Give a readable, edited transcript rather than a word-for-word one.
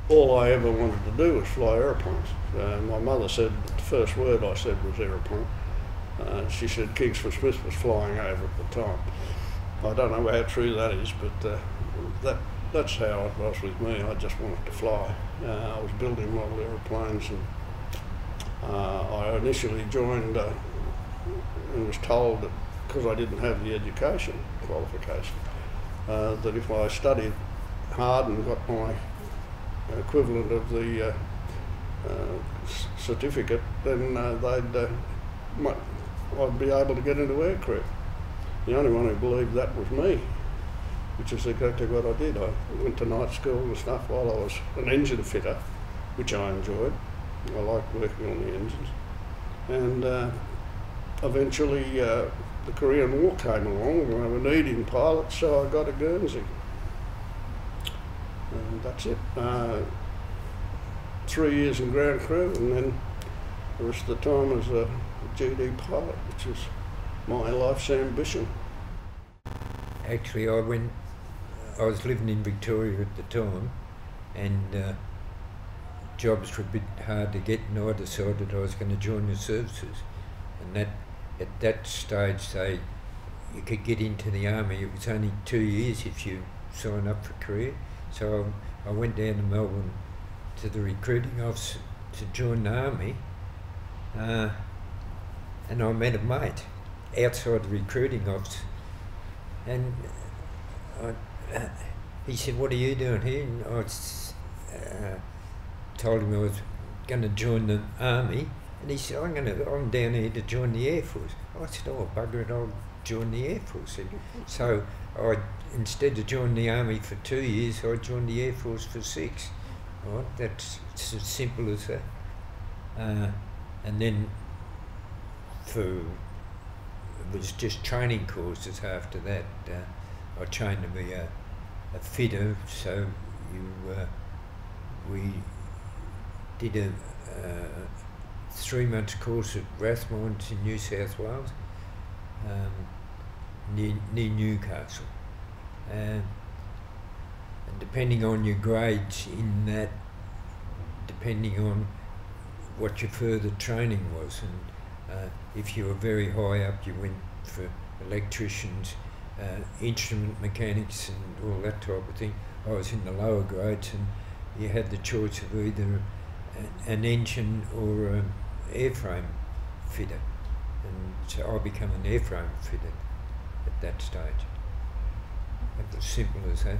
all I ever wanted to do was fly aeroplanes. My mother said the first word I said was aeroplane. She said Kingsford Smith was flying over at the time. I don't know how true that is, but that's how it was with me. I just wanted to fly. I was building model aeroplanes, and I initially joined and was told that because I didn't have the education qualification, that if I studied hard and got my equivalent of the certificate, then I'd be able to get into aircraft. The only one who believed that was me, which is exactly what I did. I went to night school and stuff while I was an engine fitter, which I enjoyed. I liked working on the engines. And eventually the Korean War came along and they were needing pilots, so I got a Guernsey. And that's it. 3 years in ground crew, and then the rest of the time as a GD pilot, which is my life's ambition. Actually, I was living in Victoria at the time, and jobs were a bit hard to get, and I decided I was going to join the services. And that at that stage, you could get into the army. It was only 2 years if you sign up for career. So I went down to Melbourne to the recruiting office to join the army, and I met a mate outside the recruiting office, and he said, "What are you doing here?" And I told him I was going to join the army, and he said, I'm down here to join the Air Force." I said, "Oh, bugger it, I'll join the Air Force." So instead of joining the army for 2 years, I joined the Air Force for 6. Right? That's as simple as that. And then it was just training courses after that. I trained to be a fitter, so we did a 3-month course at Rathmines in New South Wales, near Newcastle. And depending on your grades in that, depending on what your further training was, and if you were very high up, you went for electricians, instrument mechanics and all that type of thing. I was in the lower grades, and you had the choice of either an engine or an airframe fitter, and so I became an airframe fitter at that stage. It was simple as that.